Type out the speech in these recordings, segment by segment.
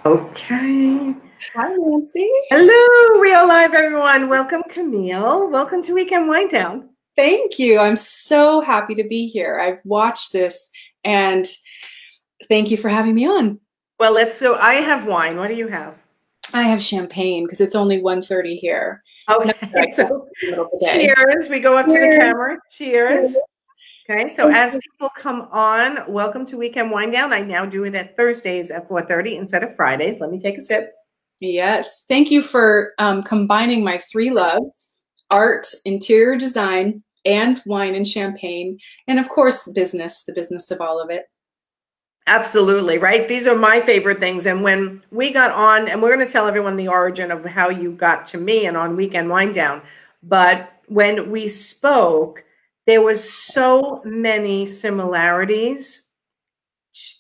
Okay. Hi, Nancy. Hello, real live everyone. Welcome, Camille. Welcome to Weekend Wind Down. Thank you. I'm so happy to be here. I've watched this and thank you for having me on. Well, so I have wine. What do you have? I have champagne because it's only 1:30 here. Okay, so Day. cheers. We go up to the camera. Cheers. Cheers. Okay, so as people come on, welcome to Weekend Wind Down. I now do it at Thursdays at 4:30 instead of Fridays. Let me take a sip. Yes. Thank you for combining my three loves: art, interior design, and wine and champagne. And of course, business, the business of all of it. Absolutely, right? These are my favorite things. And when we got on, and we're going to tell everyone the origin of how you got to me and on Weekend Wind Down. But when we spoke, there was so many similarities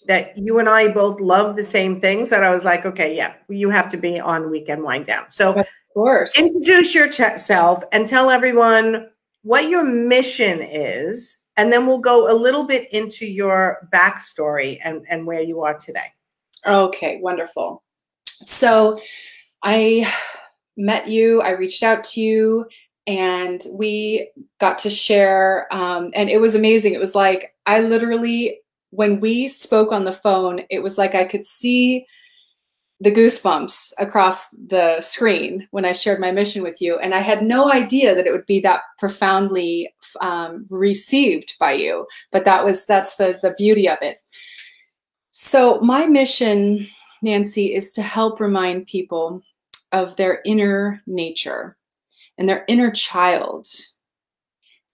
that you and I both love the same things that I was like, okay, yeah, you have to be on Weekend Wind Down. So of course, introduce yourself and tell everyone what your mission is. And then we'll go a little bit into your backstory and where you are today. Okay, wonderful. So I met you, I reached out to you, and we got to share, and it was amazing. It was like, I literally, when we spoke on the phone, it was like I could see the goosebumps across the screen when I shared my mission with you. And I had no idea that it would be that profoundly received by you. But that's the beauty of it. So my mission, Nancy, is to help remind people of their inner nature and their inner child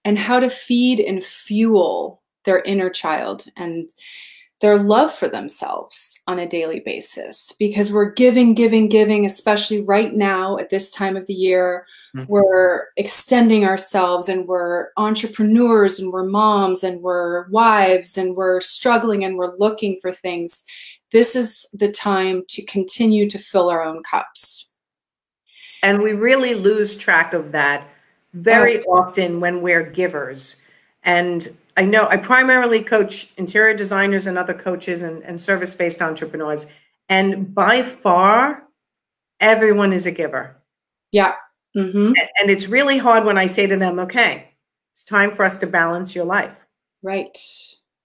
and how to feed and fuel their inner child and their love for themselves on a daily basis, because we're giving, especially right now at this time of the year. Mm-hmm. We're extending ourselves and we're entrepreneurs and we're moms and we're wives and we're struggling and we're looking for things. This is the time to continue to fill our own cups. And we really lose track of that very often when we're givers. And I know I primarily coach interior designers and other coaches and service-based entrepreneurs. And by far, everyone is a giver. Yeah. Mm-hmm. And it's really hard when I say to them, okay, it's time for us to balance your life. Right.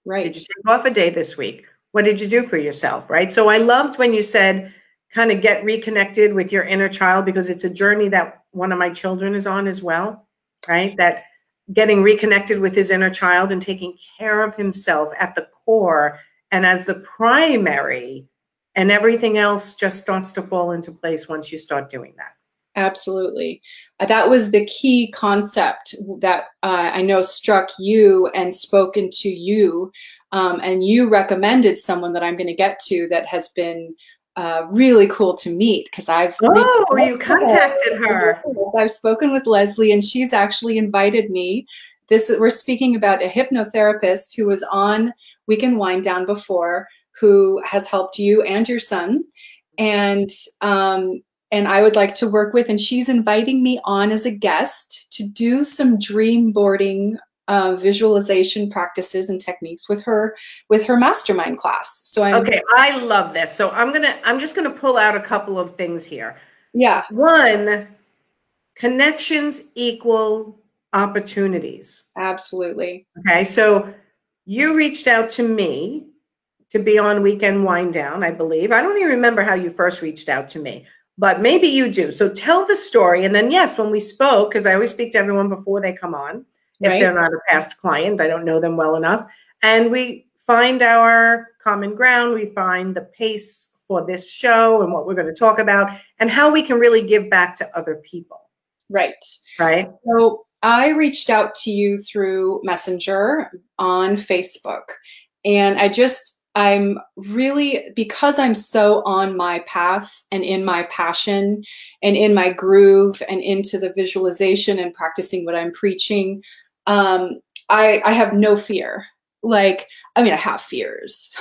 Right. Did you take off a day this week? What did you do for yourself? Right. So I loved when you said, kind of get reconnected with your inner child, because it's a journey that one of my children is on as well. Right. That getting reconnected with his inner child and taking care of himself at the core and as the primary, and everything else just starts to fall into place once you start doing that. Absolutely. That was the key concept that I know struck you and spoken to you. And you recommended someone that I'm going to get to that has been really cool to meet, because you contacted her. I've spoken with Leslie, and she's actually invited me. We're speaking about a hypnotherapist who was on Weekend Wind Down before, who has helped you and your son, and I would like to work with, and she's inviting me on as a guest to do some dream boarding visualization practices and techniques with her mastermind class. So I love this. So I'm just gonna pull out a couple of things here. Yeah. One, connections equal opportunities. Absolutely. Okay. So you reached out to me to be on Weekend Wind Down, I believe. I don't even remember how you first reached out to me, but maybe you do. So tell the story. And then, yes, when we spoke, because I always speak to everyone before they come on, if they're not a past client, I don't know them well enough. And we find our common ground. We find the pace for this show and what we're going to talk about and how we can really give back to other people. Right. Right. So I reached out to you through Messenger on Facebook. And I'm really, because I'm so on my path and in my passion and in my groove and into the visualization and practicing what I'm preaching, I have no fear. I have fears.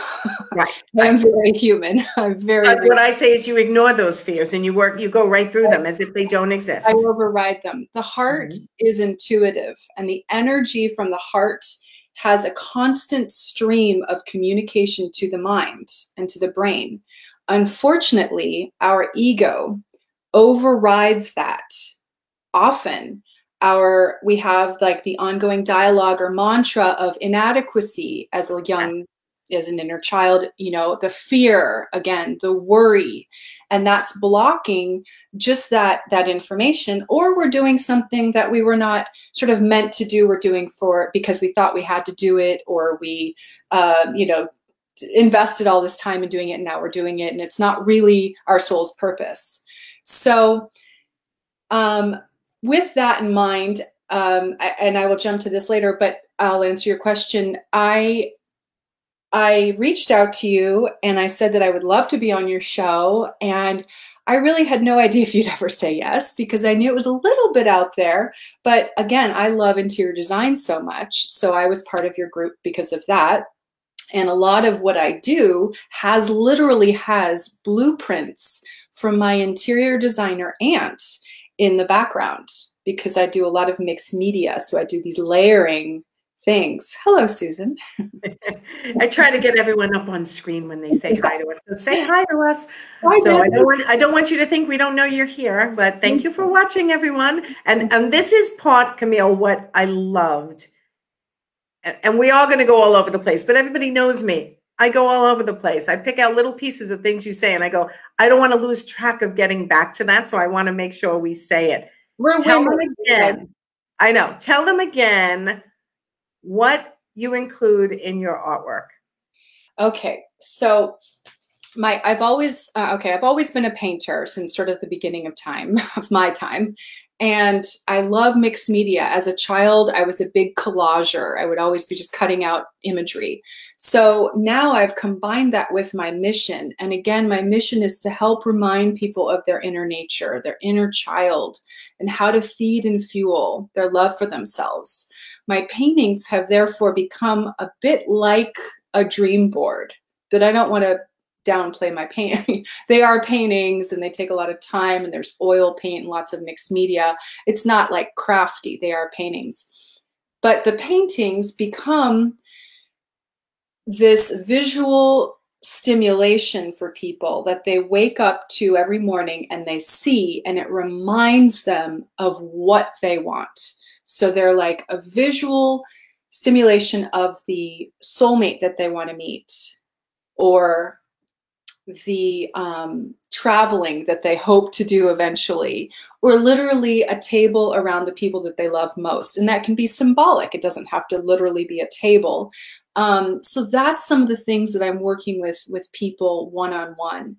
Right. I'm very human. What I say is you ignore those fears and you go right through them as if they don't exist. I override them. The heart is intuitive, and the energy from the heart has a constant stream of communication to the mind and to the brain. Unfortunately, our ego overrides that. Often we have like the ongoing dialogue or mantra of inadequacy as a young, as an inner child, you know, the fear, again, the worry, and that's blocking just that information. Or we're doing something that we were not sort of meant to do. We're doing because we thought we had to do it, or we, you know, invested all this time in doing it, and now we're doing it, and it's not really our soul's purpose. So with that in mind, and I will jump to this later, but I'll answer your question. I reached out to you and I said that I would love to be on your show, and I really had no idea if you'd ever say yes, because I knew it was a little bit out there. But again, I love interior design so much, so I was part of your group because of that. And a lot of what I do literally has blueprints from my interior designer aunt in the background, because I do a lot of mixed media. So I do these layering things. Hello, Susan. I try to get everyone up on screen when they say hi to us. So say hi to us. Hi, so I don't want you to think we don't know you're here, but thank you for watching, everyone. And this is part, Camille, what I loved. And we're all going to go all over the place, but everybody knows me. I go all over the place. I pick out little pieces of things you say, and I go, I don't want to lose track of getting back to that, so I want to make sure we say it. Tell them again. I know. Tell them again what you include in your artwork. Okay, so I've always been a painter since sort of the beginning of my time. And I love mixed media. As a child, I was a big collager. I would always be just cutting out imagery. So now I've combined that with my mission. And again, my mission is to help remind people of their inner nature, their inner child, and how to feed and fuel their love for themselves. My paintings have therefore become a bit like a dream board, but I don't want to downplay my painting. They are paintings and they take a lot of time, and there's oil paint and lots of mixed media. It's not like crafty, they are paintings. But the paintings become this visual stimulation for people that they wake up to every morning and they see, and it reminds them of what they want. So they're like a visual stimulation of the soulmate that they want to meet, or the traveling that they hope to do eventually, or literally a table around the people that they love most. And that can be symbolic. It doesn't have to literally be a table. So that's some of the things that I'm working with people one-on-one.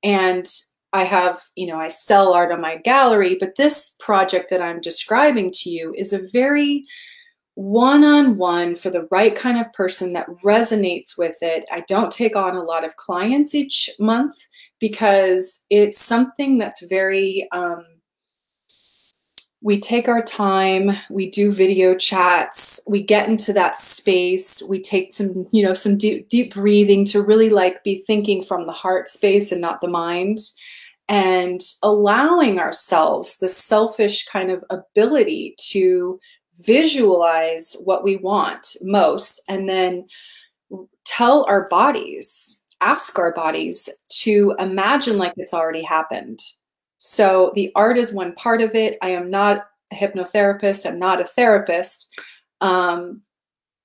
And I have, I sell art on my gallery, but this project that I'm describing to you is a very one-on-one for the right kind of person that resonates with it. I don't take on a lot of clients each month because it's something that's very, we take our time, we do video chats, we get into that space, we take some, some deep breathing to really be thinking from the heart space and not the mind, and allowing ourselves the selfish kind of ability to visualize what we want most, and then tell our bodies, ask our bodies to imagine like it's already happened. So the art is one part of it. I am not a hypnotherapist. I'm not a therapist. But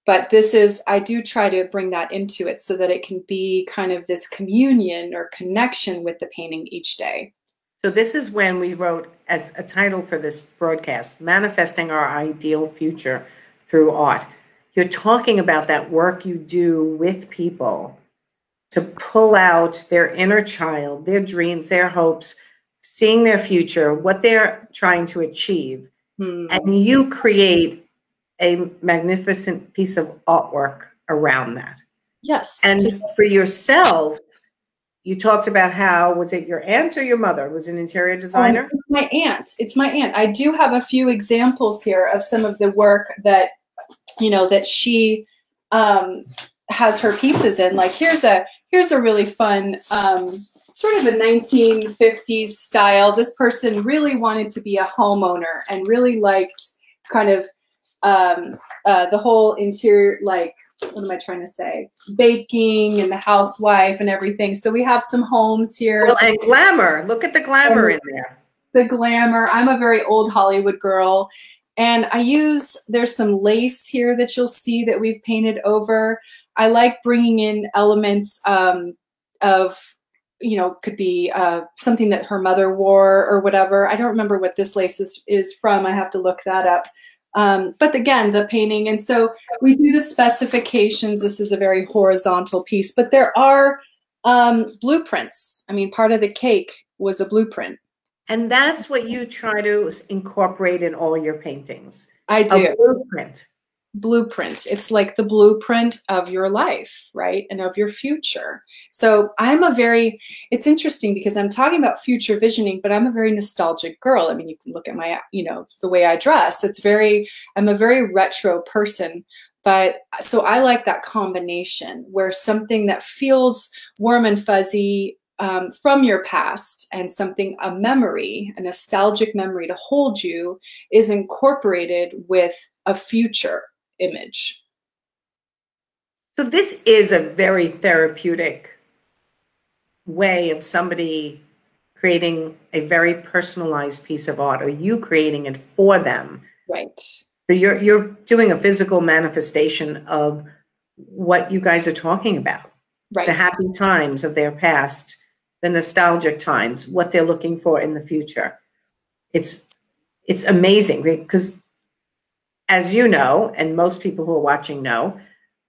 I do try to bring that into it so that it can be kind of this communion or connection with the painting each day. So this is when we wrote as a title for this broadcast, Manifesting Our Ideal Future Through Art. You're talking about that work you do with people to pull out their inner child, their dreams, their hopes, seeing their future, what they're trying to achieve. And you create a magnificent piece of artwork around that. Yes. And for yourself, you talked about how, was it your aunt or your mother was an interior designer? It's my aunt. It's my aunt. I do have a few examples here of some of the work that, that she has her pieces in. Like here's a really fun, sort of a 1950s style. This person really wanted to be a homeowner and really liked kind of the whole interior, like, what am I trying to say? Baking and the housewife and everything. So we have some homes here. Well, and glamour. Look at the glamour in there. The glamour. I'm a very old Hollywood girl. And there's some lace here that you'll see that we've painted over. I like bringing in elements of, could be something that her mother wore or whatever. I don't remember what this lace is from. I have to look that up. But again, the painting. And so we do the specifications. This is a very horizontal piece, but there are blueprints. I mean, part of the cake was a blueprint. And that's what you try to incorporate in all your paintings. I do. A blueprint. Blueprint. It's like the blueprint of your life, right? And of your future. So it's interesting because I'm talking about future visioning, but I'm a very nostalgic girl. I mean, you can look at my, the way I dress. I'm a very retro person. But so I like that combination where something that feels warm and fuzzy from your past and a memory, a nostalgic memory to hold you, is incorporated with a future image. So this is a very therapeutic way of somebody creating a very personalized piece of art, or you creating it for them. Right. So you're doing a physical manifestation of what you guys are talking about. Right. The happy times of their past, the nostalgic times, what they're looking for in the future. It's amazing because, as you know, and most people who are watching know,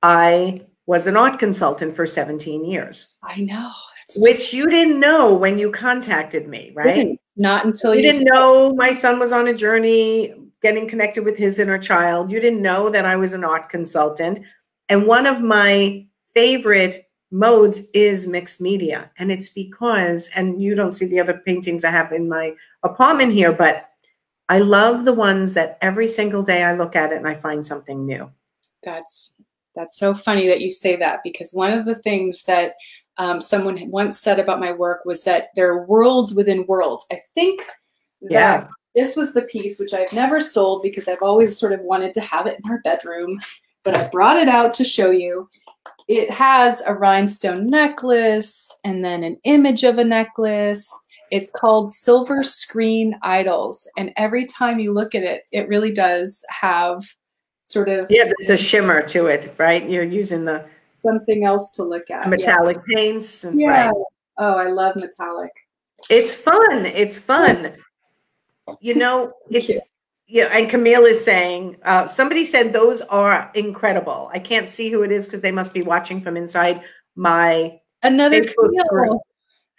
I was an art consultant for 17 years. I know. Which you didn't know when you contacted me, right? Not until you didn't know my son was on a journey getting connected with his inner child. You didn't know that I was an art consultant. And one of my favorite modes is mixed media. And it's because, and you don't see the other paintings I have in my apartment here, but I love the ones that every single day I look at it and I find something new. That's so funny that you say that, because one of the things that someone once said about my work was that there are worlds within worlds. I think that this was the piece which I've never sold because I've always sort of wanted to have it in our bedroom, but I brought it out to show you. It has a rhinestone necklace and then an image of a necklace. It's called Silver Screen Idols. And every time you look at it, it really does have sort of... Yeah, there's a shimmer to it, right? You're using the... something else to look at. Metallic paints. And, yeah. Right. Oh, I love metallic. It's fun. It's fun. And Camille is saying, somebody said those are incredible. I can't see who it is because they must be watching from inside my Facebook group.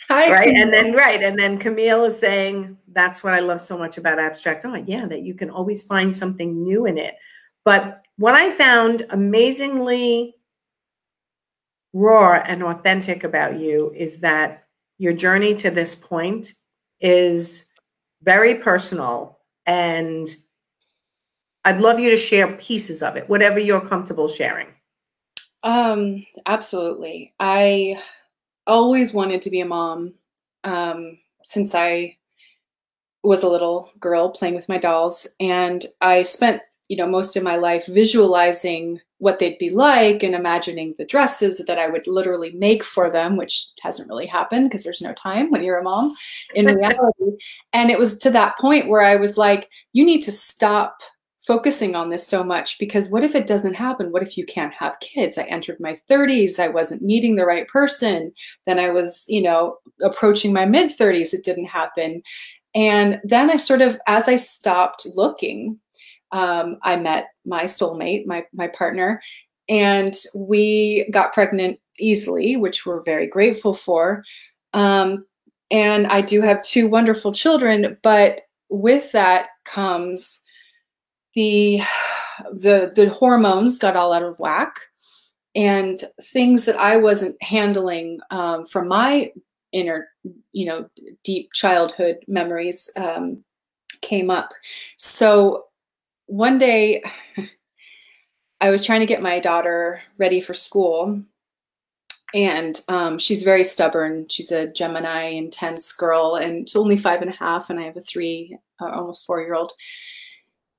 Hi, right. Camille. And then Camille is saying, that's what I love so much about abstract art. Yeah, that you can always find something new in it. But what I found amazingly raw and authentic about you is that your journey to this point is very personal, and I'd love you to share pieces of it, whatever you're comfortable sharing. Absolutely. I always wanted to be a mom since I was a little girl playing with my dolls, and I spent most of my life visualizing what they'd be like and imagining the dresses that I would literally make for them, which hasn't really happened because there's no time when you're a mom in reality. And it was to that point where I was like, you need to stop focusing on this so much, because what if it doesn't happen? What if you can't have kids? I entered my 30s. I wasn't meeting the right person. Then I was, approaching my mid 30s. It didn't happen. And then I sort of, as I stopped looking, I met my soulmate, my partner, and we got pregnant easily, which we're very grateful for. And I do have 2 wonderful children, but with that comes the hormones got all out of whack, and things that I wasn't handling from my inner, deep childhood memories came up. So one day I was trying to get my daughter ready for school, and she's very stubborn. She's a Gemini, intense girl, and she's only 5.5, and I have a 3, almost 4-year-old.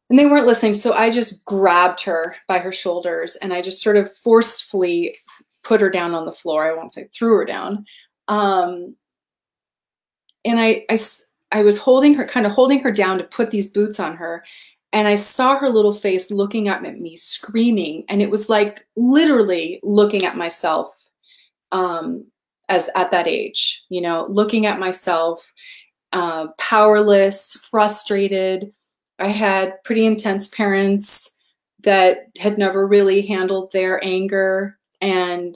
And they weren't listening. So I just grabbed her by her shoulders and I just sort of forcefully put her down on the floor. I won't say threw her down. And I was holding her, kind of holding her down to put these boots on her. And I saw her little face looking at me, screaming. And it was like literally looking at myself as at that age, you know, looking at myself, powerless, frustrated. I had pretty intense parents that had never really handled their anger. And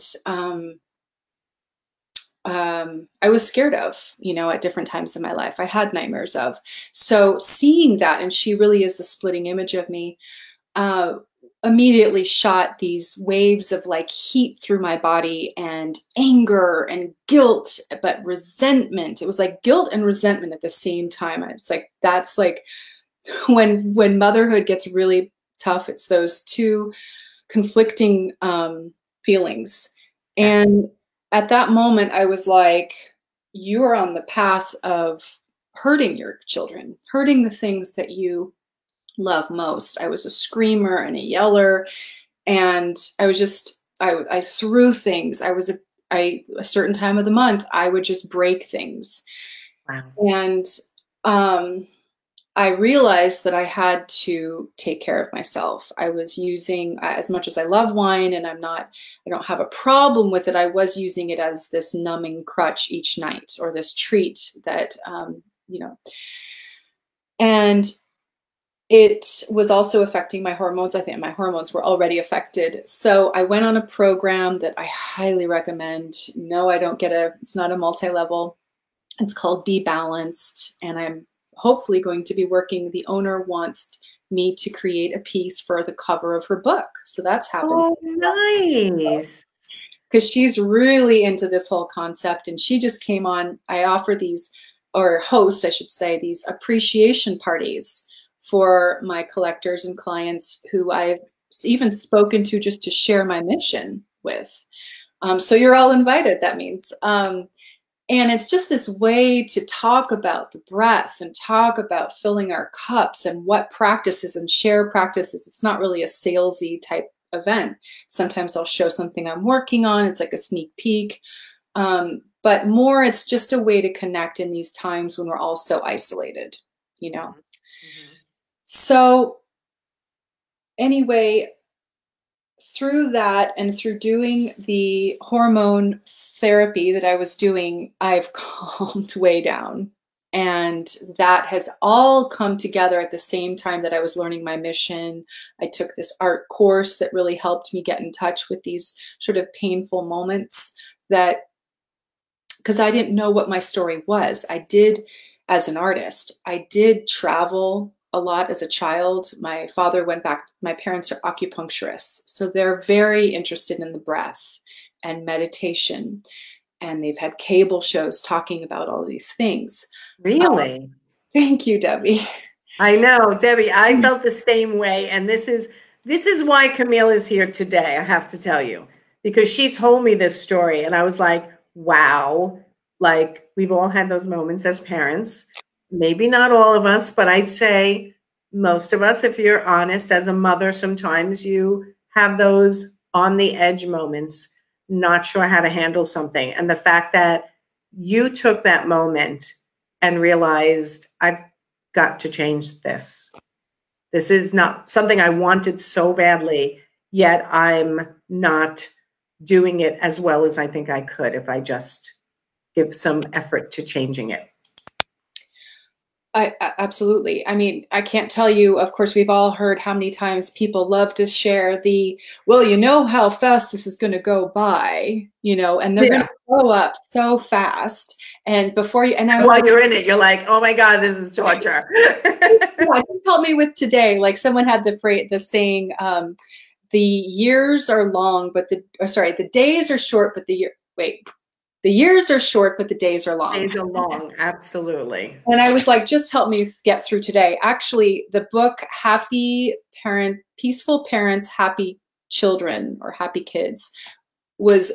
I was scared of, you know, at different times in my life. I had nightmares of. So seeing that, and she really is the splitting image of me, immediately shot these waves of like heat through my body and anger and guilt, but resentment. It was like guilt and resentment at the same time. It's like, that's like when motherhood gets really tough, it's those two conflicting feelings. And at that moment, I was like, you are on the path of hurting your children, hurting the things that you love most. I was a screamer and a yeller, and I was just, I threw things. A certain time of the month, I would just break things. Wow. And I realized that I had to take care of myself. I was using, as much as I love wine and I don't have a problem with it, I was using it as this numbing crutch each night, or this treat that, you know, and it was also affecting my hormones. I think my hormones were already affected. So I went on a program that I highly recommend. No, it's not a multi-level. It's called Be Balanced. And I'm hopefully going to be working. The owner wants me to create a piece for the cover of her book. So that's happened. Oh, nice. Because she's really into this whole concept. And she just came on. I offer these, or host, I should say, these appreciation parties for my collectors and clients who I've even spoken to just to share my mission with. So you're all invited, that means. And it's just this way to talk about the breath and talk about filling our cups and what practices and share practices. It's not really a salesy type event. Sometimes I'll show something I'm working on. It's like a sneak peek. But more, it's just a way to connect in these times when we're all so isolated, you know? Mm-hmm. So anyway, through that and through doing the hormone therapy that I was doing, I've calmed way down. And that has all come together at the same time that I was learning my mission. I took this art course that really helped me get in touch with these sort of painful moments that, because I didn't know what my story was. I did, as an artist, I did travel a lot as a child. My father went back, my parents are acupuncturists. So they're very interested in the breath and meditation. And they've had cable shows talking about all these things. Really? Thank you, Debbie. I know, Debbie, I felt the same way. And this is why Camille is here today, I have to tell you, because she told me this story and I was like, wow, like we've all had those moments as parents. Maybe not all of us, but I'd say most of us, if you're honest, as a mother, sometimes you have those on the edge moments, not sure how to handle something. And the fact that you took that moment and realized, I've got to change this. This is not something I wanted so badly, yet I'm not doing it as well as I think I could if I just give some effort to changing it. Absolutely. I mean, I can't tell you, of course, we've all heard how many times people love to share the, well, you know how fast this is going to go by, you know, and they're going to grow up so fast. And before you, and while you're in it, you're like, oh my God, this is torture. Yeah, just help me with today. Like someone had the saying, the years are long, but the days are short, but the years are short, but the days are long. Days are long, absolutely. And I was like, just help me get through today. Actually, the book, Peaceful Parents, Happy Children, or Happy Kids, was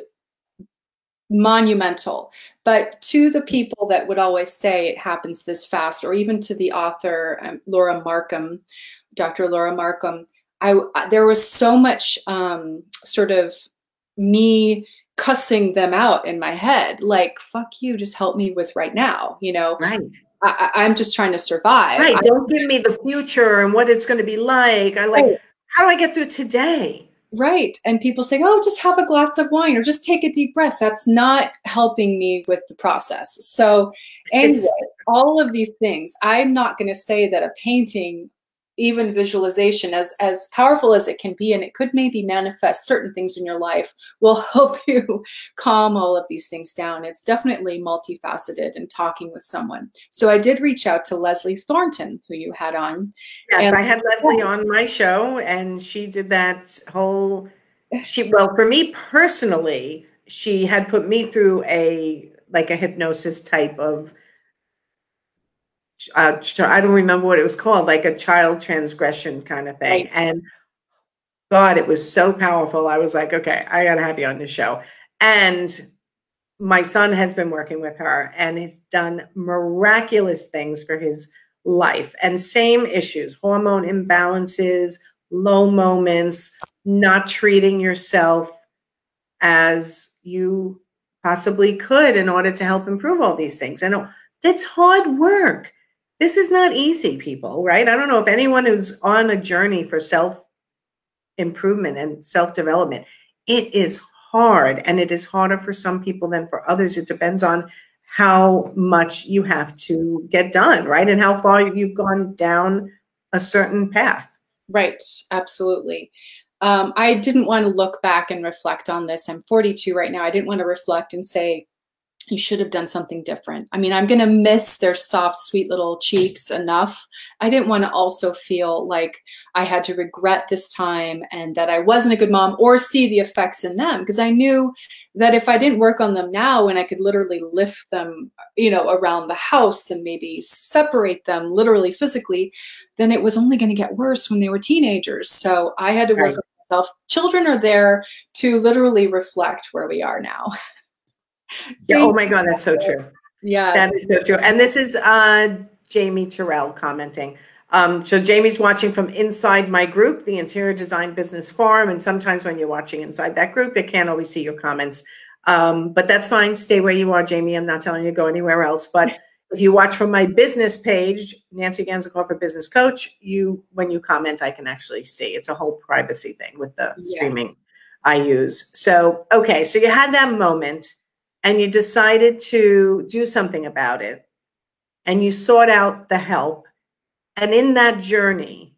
monumental. But to the people that would always say it happens this fast, or even to the author, Laura Markham, Dr. Laura Markham, there was so much sort of me cussing them out in my head, like, fuck you, just help me with right now, you know? Right. I'm just trying to survive. Right. Don't give me the future and what it's going to be like. Right. How do I get through today? Right. And people saying, oh, just have a glass of wine or just take a deep breath. That's not helping me with the process. So anyway, all of these things, I'm not going to say that a painting, even visualization, as powerful as it can be, and it could maybe manifest certain things in your life, will help you calm all of these things down. It's definitely multifaceted in talking with someone. So I did reach out to Leslie Thornton, who you had on. Yes, I had Leslie on my show, and she did that whole, well, for me personally, she had put me through a hypnosis type of, I don't remember what it was called, like a child transgression kind of thing. Right. And God, it was so powerful. I was like, okay, I got to have you on the show. And my son has been working with her and has done miraculous things for his life. And same issues, hormone imbalances, low moments, not treating yourself as you possibly could in order to help improve all these things. And it's hard work. This is not easy, people, right? I don't know if anyone who's on a journey for self-improvement and self-development, it is hard, and it is harder for some people than for others. It depends on how much you have to get done, right? And how far you've gone down a certain path. Right, absolutely. I didn't want to look back and reflect on this. I'm 42 right now. I didn't want to reflect and say, you should have done something different. I mean, I'm going to miss their soft, sweet little cheeks enough. I didn't want to also feel like I had to regret this time and that I wasn't a good mom or see the effects in them, because I knew that if I didn't work on them now, when I could literally lift them, you know, around the house and maybe separate them literally physically, then it was only going to get worse when they were teenagers. So I had to work on myself. Children are there to literally reflect where we are now. Yeah, oh my God, that's so true. Yeah, that is so true. And this is Jamie Terrell commenting. So Jamie's watching from inside my group, the Interior Design Business Forum. And sometimes when you're watching inside that group, it can't always see your comments. But that's fine. Stay where you are, Jamie. I'm not telling you to go anywhere else. But if you watch from my business page, Nancy Ganzikov for Business Coach, when you comment, I can actually see. It's a whole privacy thing with the streaming I use. So, okay, so you had that moment, and you decided to do something about it, and you sought out the help. And in that journey,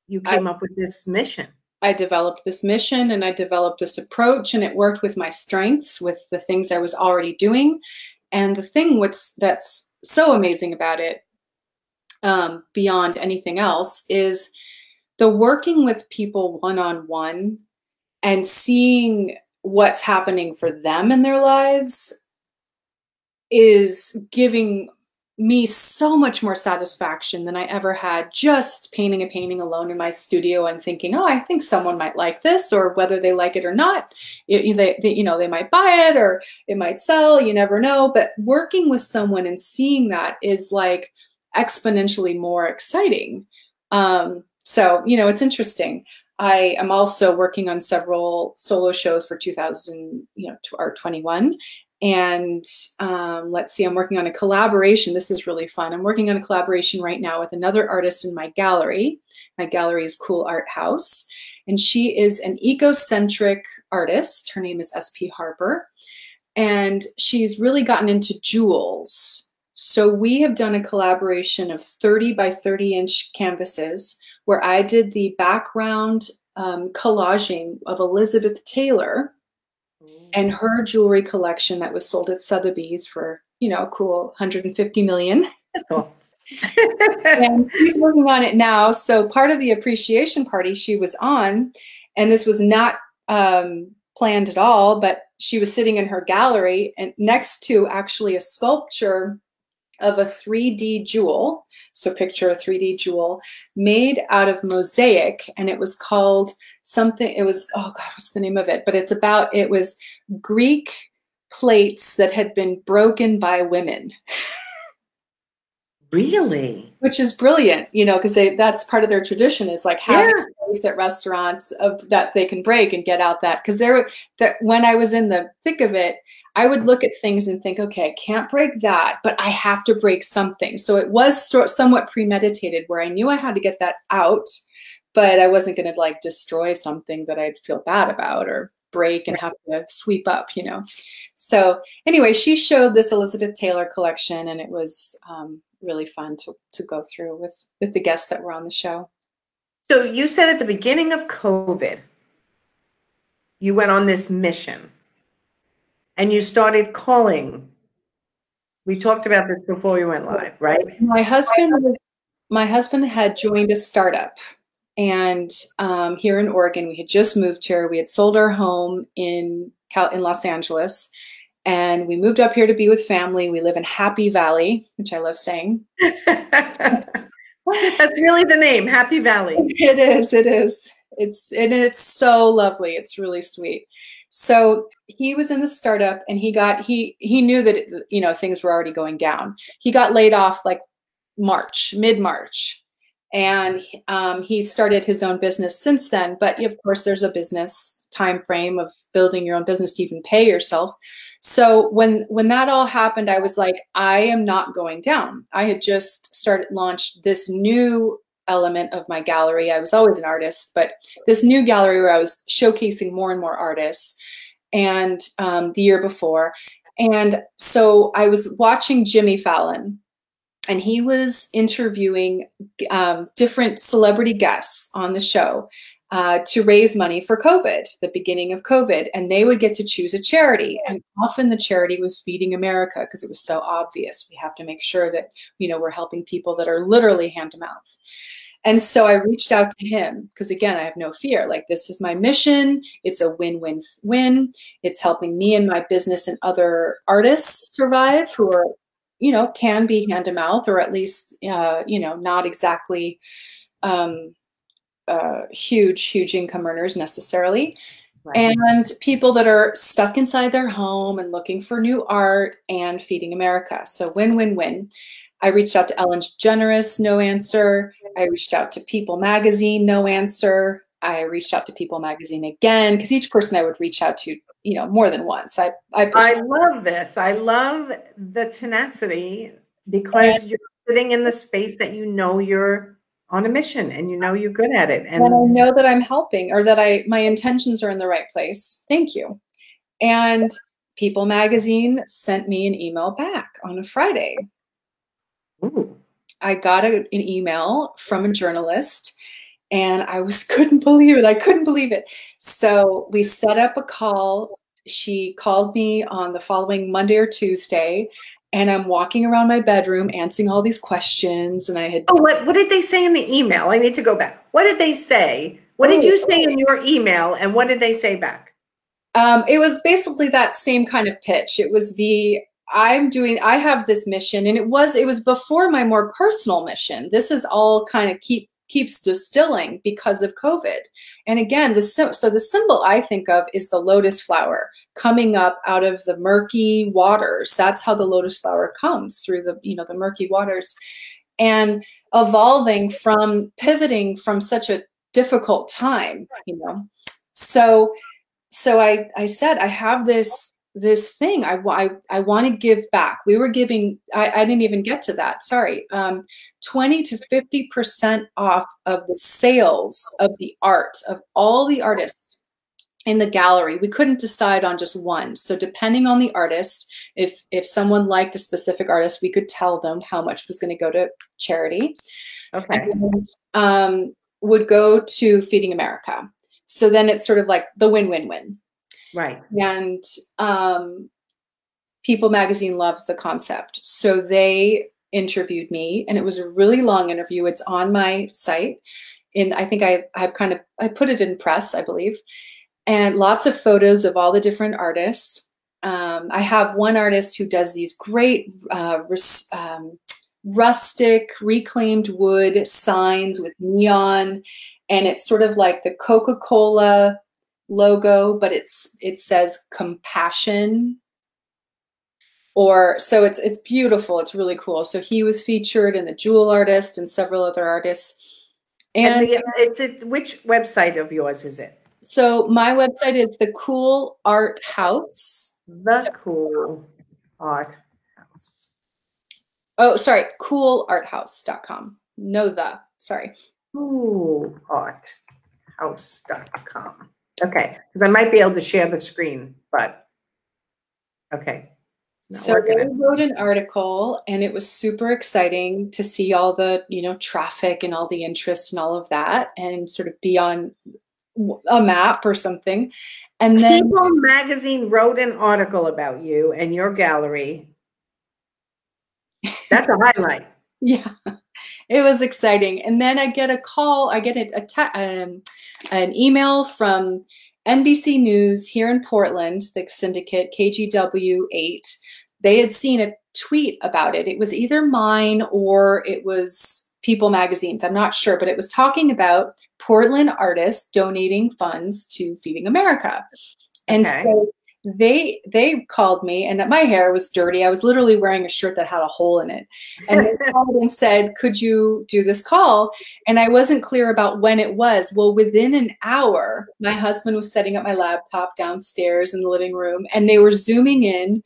you came up with this mission. I developed this mission, and I developed this approach, and it worked with my strengths, with the things I was already doing. And the thing that's so amazing about it, beyond anything else, is the working with people one-on-one and seeing what's happening for them in their lives is giving me so much more satisfaction than I ever had just painting a painting alone in my studio and thinking, oh, I think someone might like this, or whether they like it or not, they might buy it or it might sell, you never know. But working with someone and seeing that is like exponentially more exciting. So, it's interesting. I am also working on several solo shows for 2021. And let's see, I'm working on a collaboration. This is really fun. I'm working on a collaboration right now with another artist in my gallery. My gallery is Cool Art House. And she is an ecocentric artist. Her name is SP Harper. And she's really gotten into jewels. So we have done a collaboration of 30 by 30 inch canvases where I did the background collaging of Elizabeth Taylor and her jewelry collection that was sold at Sotheby's for, cool 150 million. Cool. And she's working on it now. So part of the appreciation party she was on, and this was not planned at all, but she was sitting in her gallery and next to actually a sculpture of a 3D jewel. So picture a 3D jewel made out of mosaic, and it was called something, oh God, what's the name of it? But it was Greek plates that had been broken by women. Really? Which is brilliant, you know, because that's part of their tradition, is like having plates at restaurants that they can break and get out that. Because when I was in the thick of it, I would look at things and think, okay, I can't break that, but I have to break something. So it was somewhat premeditated, where I knew I had to get that out, but I wasn't going to like destroy something that I'd feel bad about or break and have to sweep up, you know. So anyway, she showed this Elizabeth Taylor collection, and it was really fun to go through with the guests that were on the show. So you said at the beginning of COVID, you went on this mission and you started calling. We talked about this before we went live, right? My husband had joined a startup, and here in Oregon, we had just moved here. We had sold our home in Los Angeles, and we moved up here to be with family. We live in Happy Valley, which I love saying. That's really the name, Happy Valley. It is. It is. It's so lovely. It's really sweet. So he was in the startup, and he knew that you know, things were already going down. He got laid off like mid-March. And he started his own business since then. But of course, there's a business time frame of building your own business to even pay yourself. So when that all happened, I was like, I am not going down. I had just launched this new element of my gallery. I was always an artist, but this new gallery where I was showcasing more and more artists, and the year before. And so I was watching Jimmy Fallon, and he was interviewing different celebrity guests on the show to raise money for COVID, the beginning of COVID. And they would get to choose a charity. And often the charity was Feeding America, because it was so obvious. We have to make sure that, you know, we're helping people that are literally hand to mouth. And so I reached out to him because, again, I have no fear. Like, this is my mission. It's a win-win-win. It's helping me and my business and other artists survive who are, you know, can be hand to mouth, or at least, you know, not exactly huge income earners necessarily. Right. And people that are stuck inside their home and looking for new art, and Feeding America. So win-win-win. I reached out to Ellen DeGeneres, no answer. I reached out to People Magazine, no answer. I reached out to People Magazine again, because each person I would reach out to, you know, more than once. I love this. I love the tenacity, because you're sitting in the space that you know you're on a mission, and you know you're good at it. And I know that I'm helping, or that my intentions are in the right place. Thank you. And People Magazine sent me an email back on a Friday. Ooh. I got an email from a journalist, and I couldn't believe it. I couldn't believe it. So we set up a call. She called me on the following Monday or Tuesday, and I'm walking around my bedroom answering all these questions. And I had... Oh, what did they say in the email? I need to go back. What did they say? What did you say in your email, and what did they say back? It was basically that same kind of pitch. It was I have this mission, and it was before my more personal mission. This is all kind of keeps distilling because of COVID. And again, so the symbol I think of is the lotus flower coming up out of the murky waters. That's how the lotus flower comes, through the, you know, the murky waters, and pivoting from such a difficult time, you know. So I said, I have this thing. I want to give back. We were giving, I didn't even get to that. Sorry. 20 to 50% off of the sales of the art of all the artists in the gallery. We couldn't decide on just one. So depending on the artist, if someone liked a specific artist, we could tell them how much was going to go to charity. Okay. And, would go to Feeding America. So then it's sort of like the win-win-win. Right. And People Magazine loved the concept. So they interviewed me, and it was a really long interview. It's on my site. And I think I put it in press, I believe. And lots of photos of all the different artists. I have one artist who does these great rustic reclaimed wood signs with neon. And it's sort of like the Coca-Cola logo, but it says compassion Or so it's beautiful. It's really cool. So he was featured, and the Jewel Artist and several other artists. And which website of yours is it? So my website is the Cool Art House. The Cool Art House. Oh, sorry, coolarthouse.com. No, sorry. Coolarthouse.com. Okay, because I might be able to share the screen, but okay. So they wrote an article, and it was super exciting to see all the, traffic and all the interest and all of that, and sort of be on a map or something. And then People Magazine wrote an article about you and your gallery. That's a highlight. Yeah, it was exciting. And then I get a call. I get an email from NBC News here in Portland, the syndicate KGW8. They had seen a tweet about it. It was either mine or it was People Magazine's. I'm not sure, but it was talking about Portland artists donating funds to Feeding America. And so they called me, and my hair was dirty. I was literally wearing a shirt that had a hole in it. And they called and said, could you do this call? And I wasn't clear about when it was. Well, within an hour, my husband was setting up my laptop downstairs in the living room, and they were Zooming in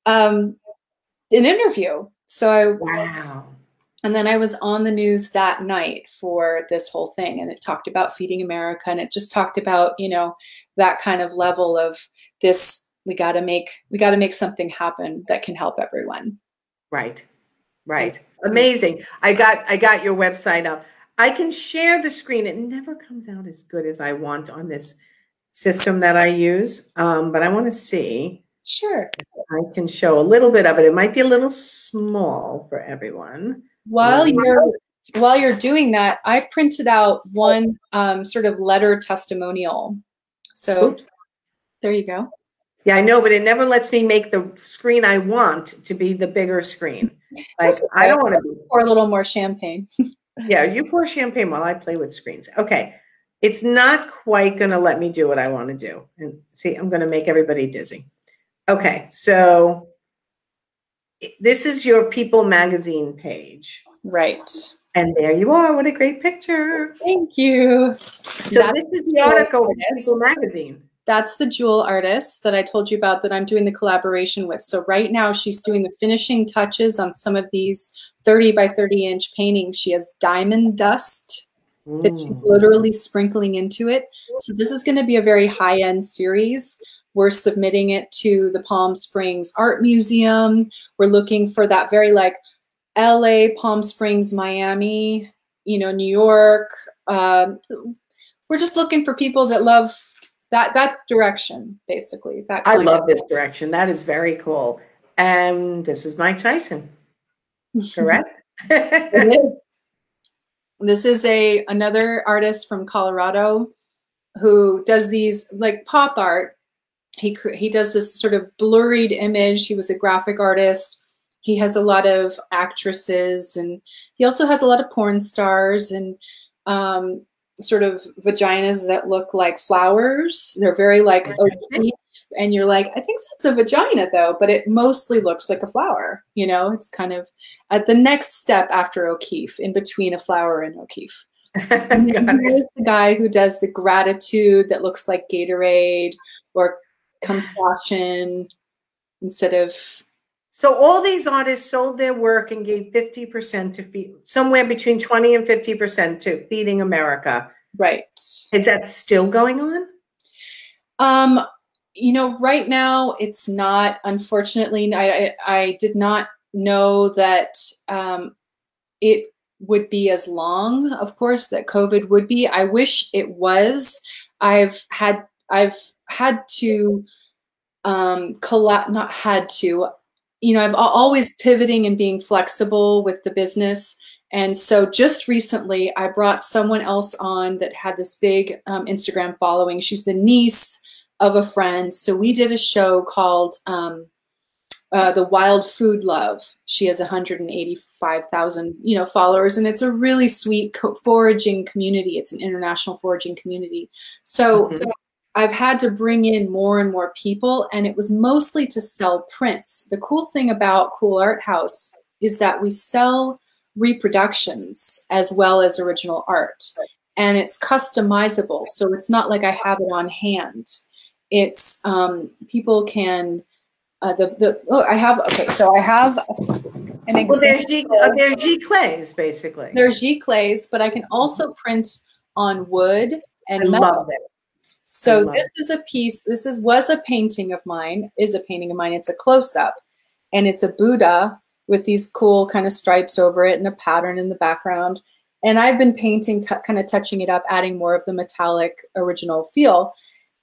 an interview. So wow. And then I was on the news that night for this whole thing, and it talked about Feeding America, and it just talked about, that kind of level of this, we got to make something happen that can help everyone. Right. Right. Amazing. I got your website up. I can share the screen. It never comes out as good as I want on this system that I use. But I want to see. Sure. I can show a little bit of it. It might be a little small for everyone. While you're doing that, I printed out one sort of letter testimonial. So oops. There you go. Yeah, I know, but it never lets me make the screen I want to be the bigger screen. Like okay. I don't want to pour a little more champagne. Yeah, you pour champagne while I play with screens. Okay. It's not quite going to let me do what I want to do. And see, I'm going to make everybody dizzy. Okay, so this is your People Magazine page. Right. And there you are. What a great picture. Thank you. So this is the article from People Magazine. That's the Jewel Artist that I told you about that I'm doing the collaboration with. So right now she's doing the finishing touches on some of these 30 by 30 inch paintings. She has diamond dust that she's literally sprinkling into it. So this is going to be a very high-end series. We're submitting it to the Palm Springs Art Museum. We're looking for that very like LA, Palm Springs, Miami, New York. We're just looking for people that love that direction, basically. I love this direction. That is very cool. And this is Mike Tyson, correct? It is. This is another artist from Colorado who does these like pop art. He does this sort of blurred image. He was a graphic artist. He has a lot of actresses, and he also has a lot of porn stars and sort of vaginas that look like flowers. They're very like O'Keeffe, and you're like, I think that's a vagina though, but it mostly looks like a flower. It's kind of at the next step after O'Keeffe, in between a flower and O'Keeffe. And then there's the guy who does the gratitude that looks like Gatorade or compassion instead of. So all these artists sold their work and gave 50% to somewhere between 20 and 50% to Feeding America. Right. Is that still going on? Right now it's not, unfortunately. I did not know that it would be as long, of course, that COVID would be. I wish it was. I've had to not had to. I've always pivoting and being flexible with the business. And so just recently I brought someone else on that had this big Instagram following. She's the niece of a friend. So we did a show called The Wild Food Love. She has 185,000, followers, and it's a really sweet foraging community. It's an international foraging community. So I've had to bring in more and more people, and it was mostly to sell prints. The cool thing about Cool Art House is that we sell reproductions as well as original art, and it's customizable. So it's not like I have it on hand. It's people can I have so I have an example. Well, there's giclées basically. There's giclées, but I can also print on wood and metal. Love it. So this is a piece. Was a painting of mine. Is a painting of mine. It's a close-up, and it's a Buddha with these cool kind of stripes over it and a pattern in the background. And I've been painting, kind of touching it up, adding more of the metallic original feel.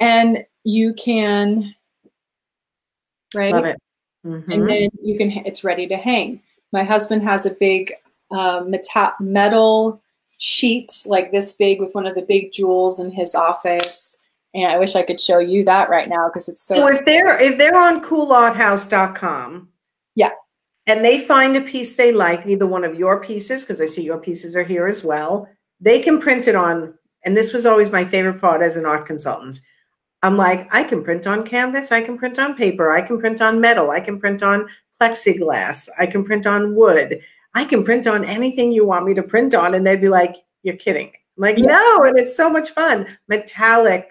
And you can, right? Love it. Mm-hmm. And then you can. It's ready to hang. My husband has a big metal sheet like this big with one of the big jewels in his office. And I wish I could show you that right now because it's so. So if they're on coolarthouse.com, yeah, and they find a piece they like, either one of your pieces, because I see your pieces are here as well, they can print it on. And this was always my favorite part as an art consultant. I'm like, I can print on canvas, I can print on paper, I can print on metal, I can print on plexiglass, I can print on wood, I can print on anything you want me to print on. And they'd be like, you're kidding. I'm like, no, and it's so much fun. Metallic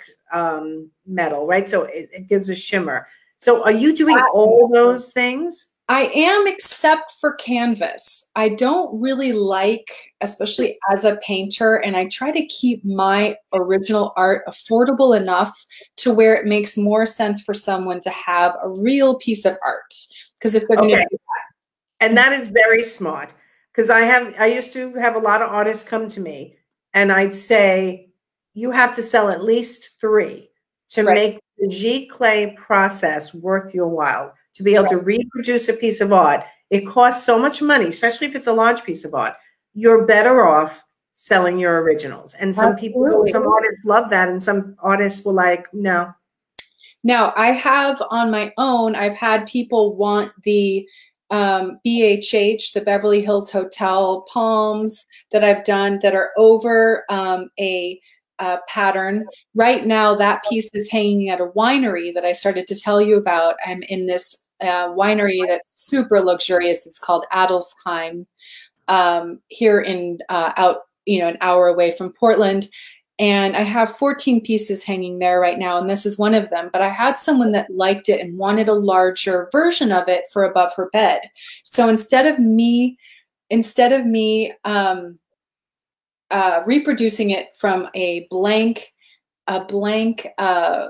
metal, right? So it gives a shimmer. So are you doing all those things? I am, except for canvas. I don't really like, especially as a painter, and I try to keep my original art affordable enough to where it makes more sense for someone to have a real piece of art. Because if they're going to do that. And that is very smart. Because I used to have a lot of artists come to me, and I'd say, you have to sell at least 3 to make the giclée process worth your while. To be able to reproduce a piece of art, it costs so much money, especially if it's a large piece of art. You're better off selling your originals. And some people, some artists love that, and some artists will like, no. Now, I have on my own, I've had people want the BHH, the Beverly Hills Hotel palms that I've done that are over a pattern. Right now, that piece is hanging at a winery that I started to tell you about. I'm in this winery that's super luxurious. It's called Adelsheim, here in an hour away from Portland. And I have 14 pieces hanging there right now, and this is one of them. But I had someone that liked it and wanted a larger version of it for above her bed. So instead of me reproducing it from a blank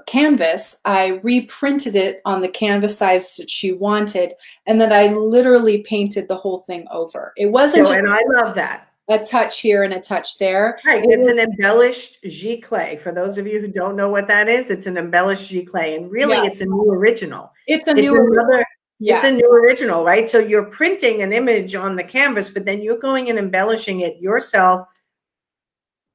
canvas, I reprinted it on the canvas size that she wanted, and then I literally painted the whole thing over. It wasn't and I love that. A touch here and a touch there. Right, it's an embellished giclée. For those of you who don't know what that is, it's an embellished giclée, and really it's a new original. It's a new original, right? So you're printing an image on the canvas, but then you're going and embellishing it yourself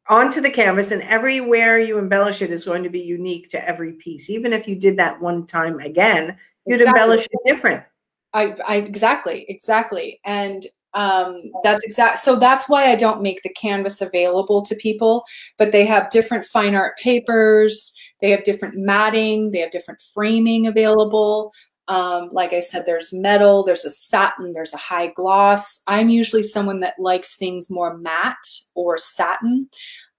onto the canvas, and everywhere you embellish it is going to be unique to every piece. Even if you did that one time again, you'd embellish it different. Exactly. And so that's why I don't make the canvas available to people, but they have different fine art papers, they have different matting, they have different framing available. Like I said, there's metal, there's a satin, there's a high gloss. I'm usually someone that likes things more matte or satin.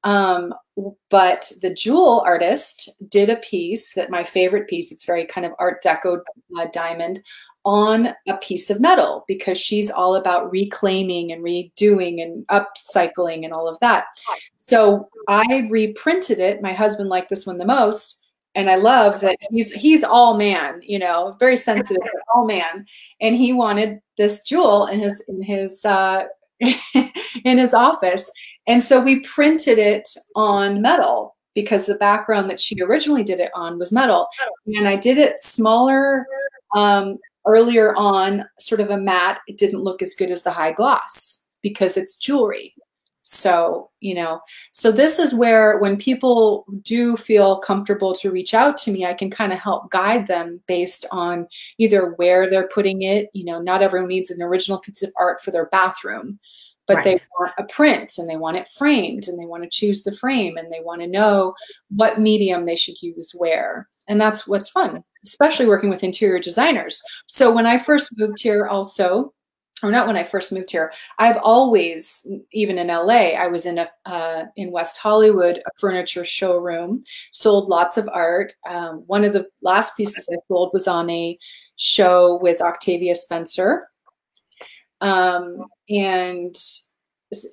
But the jewel artist did a piece that my favorite piece, it's very kind of Art Deco diamond, on a piece of metal, because she's all about reclaiming and redoing and upcycling and all of that. So I reprinted it. My husband liked this one the most. And I love that he's all man, very sensitive, but all man. And he wanted this jewel in his in his office. And so we printed it on metal because the background that she originally did it on was metal. And I did it smaller earlier on, sort of a matte. It didn't look as good as the high gloss because it's jewelry. So, so this is where when people do feel comfortable to reach out to me, I can kind of help guide them based on either where they're putting it. Not everyone needs an original piece of art for their bathroom. but they Right. want a print and they want it framed and they want to choose the frame and they want to know what medium they should use where. And that's what's fun, especially working with interior designers. So when I first moved here also, or not when I first moved here, I've always, even in LA, I was in West Hollywood, a furniture showroom, sold lots of art. One of the last pieces I sold was on a show with Octavia Spencer. And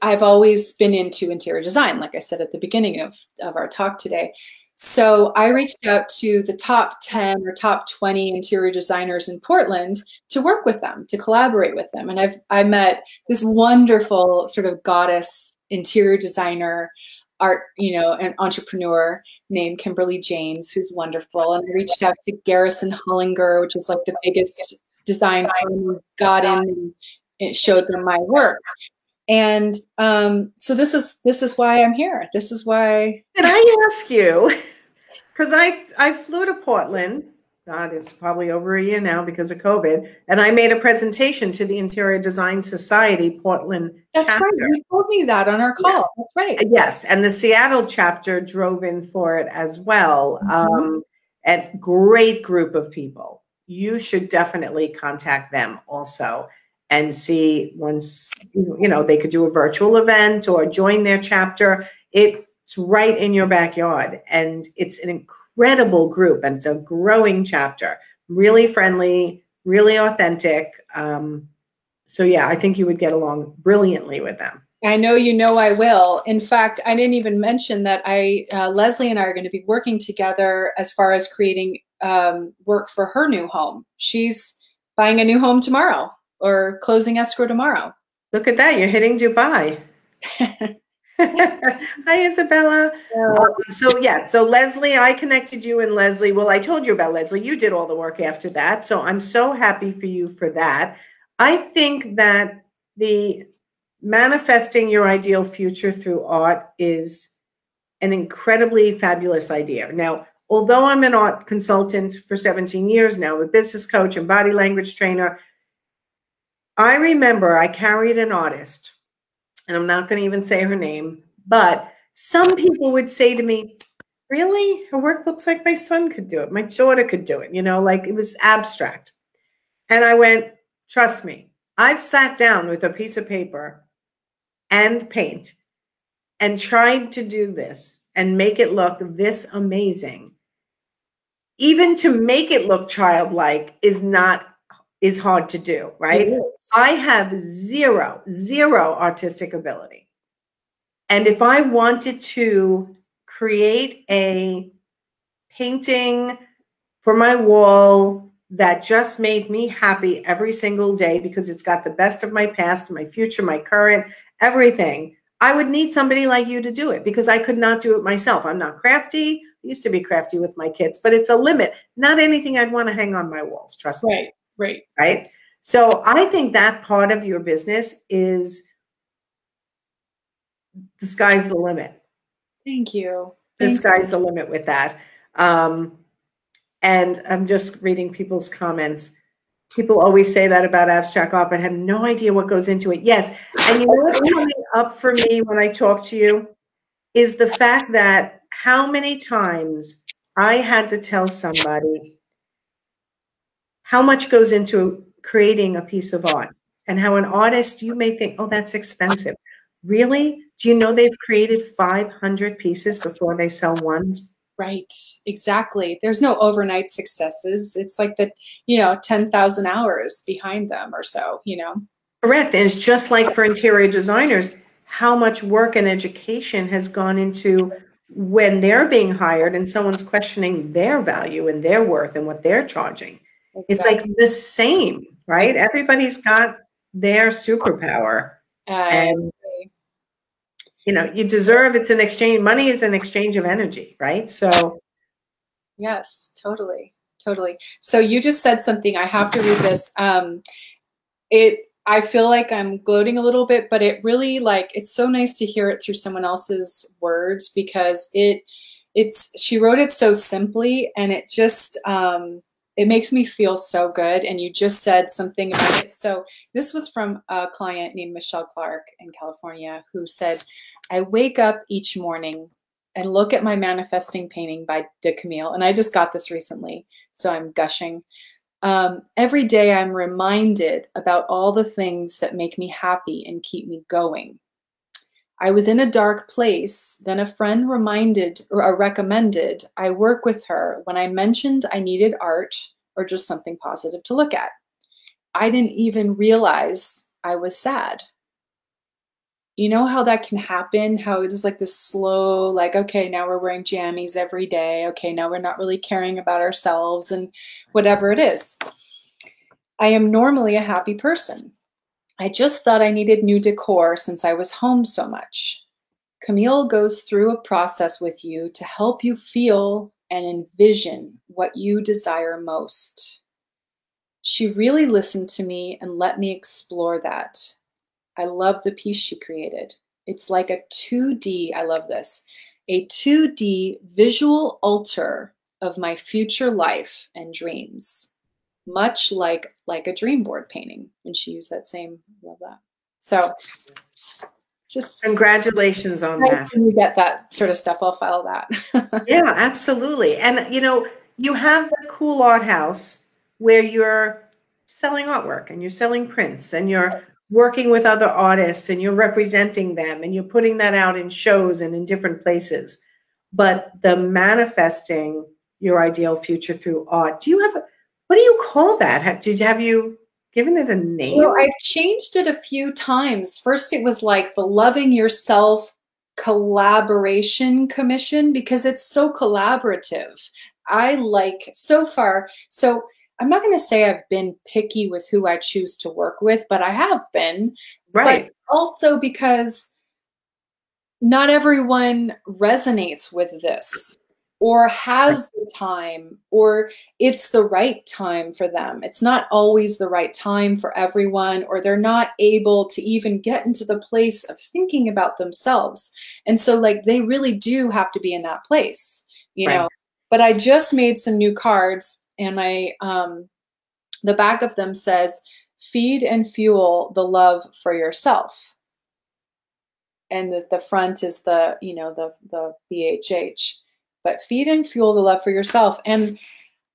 I've always been into interior design, like I said at the beginning of our talk today. So I reached out to the top 10 or top 20 interior designers in Portland to work with them, to collaborate with them. And I met this wonderful sort of goddess interior designer, art, an entrepreneur named Kimberly Janes, who's wonderful. And I reached out to Garrison Hollinger, which is like the biggest design firm, got in and it showed them my work. And so this is why I'm here. This is why. Can I ask you, because I flew to Portland, God, it's probably over a year now because of COVID, and I made a presentation to the Interior Design Society Portland chapter. Right. You told me that on our call. Yes. That's right. Yes, and the Seattle chapter drove in for it as well. A great group of people. You should definitely contact them also and see once, they could do a virtual event or join their chapter. It's right in your backyard, and it's an incredible group, and it's a growing chapter. Really friendly, really authentic. So yeah, I think you would get along brilliantly with them. I know I will. In fact, I didn't even mention that Leslie and I are going to be working together as far as creating work for her new home. She's buying a new home tomorrow or closing escrow tomorrow. Look at that. You're hitting Dubai. Hi, Isabella. So Leslie, I connected you and Leslie. Well, I told you about Leslie. You did all the work after that. So I'm so happy for you for that. I think that the manifesting your ideal future through art is an incredibly fabulous idea. Now, although I'm an art consultant for 17 years now, a business coach and body language trainer, I remember I carried an artist, and I'm not going to even say her name, but some people would say to me, really? Her work looks like my son could do it. My daughter could do it. Like it was abstract. And I went, trust me, I've sat down with a piece of paper and paint and tried to do this and make it look this amazing. Even to make it look childlike is hard to do, right? I have zero artistic ability. And if I wanted to create a painting for my wall that just made me happy every single day because it's got the best of my past, my future, my current, everything, I would need somebody like you to do it because I could not do it myself. I'm not crafty. I used to be crafty with my kids, but it's a limit. Not anything I'd want to hang on my walls, trust me. Right. So I think that part of your business is the sky's the limit. Thank you. The sky's the limit with that. And I'm just reading people's comments. People always say that about abstract art, but have no idea what goes into it. Yes. And you know what's coming up for me when I talk to you is the fact that how many times I had to tell somebody how much goes into creating a piece of art, and how an artist, you may think, oh, that's expensive. Really? Do you know they've created 500 pieces before they sell one? Right. Exactly. There's no overnight successes. It's like 10,000 hours behind them or so, Correct. And it's just like for interior designers, how much work and education has gone into when they're being hired and someone's questioning their value and their worth and what they're charging. Exactly. It's like the same, right? Everybody's got their superpower. And you deserve, it's an exchange. Money is an exchange of energy, right? So yes, totally. So you just said something, I have to read this. I feel like I'm gloating a little bit, but it really it's so nice to hear it through someone else's words because she wrote it so simply, and it just, it makes me feel so good. And you just said something about it. So this was from a client named Michelle Clark in California who said, I wake up each morning and look at my manifesting painting by Camille. And I just got this recently, so I'm gushing. Every day I'm reminded about all the things that make me happy and keep me going. I was in a dark place. Then a friend recommended I work with her when I mentioned I needed art or just something positive to look at. I didn't even realize I was sad. You know how that can happen? How it is like this slow, like, okay, now we're wearing jammies every day. Okay, now we're not really caring about ourselves and whatever it is. I am normally a happy person. I just thought I needed new decor since I was home so much. Camille goes through a process with you to help you feel and envision what you desire most. She really listened to me and let me explore that. I love the piece she created. It's like a 2D, I love this, a 2D visual altar of my future life and dreams, much like a dream board painting. And she used that same, love that. So just congratulations on that. When you get that sort of stuff, I'll file that. Yeah, absolutely. And, you know, you have the cool art house where you're selling artwork and you're selling prints and you're working with other artists and you're representing them and you're putting that out in shows and in different places. But the manifesting your ideal future through art, do you have what do you call that? Have you given it a name? Well, I've changed it a few times. First, it was like the Loving Yourself Collaboration Commission, because it's so collaborative. I like so far. So I'm not going to say I've been picky with who I choose to work with, but I have been. Right. But also because not everyone resonates with this or has the time, or it's the right time for them. It's not always the right time for everyone, or they're not able to even get into the place of thinking about themselves. And so like they really do have to be in that place, you know. But I just made some new cards, and my the back of them says, feed and fuel the love for yourself. And the front is the, you know, the BHH. But feed and fuel the love for yourself. And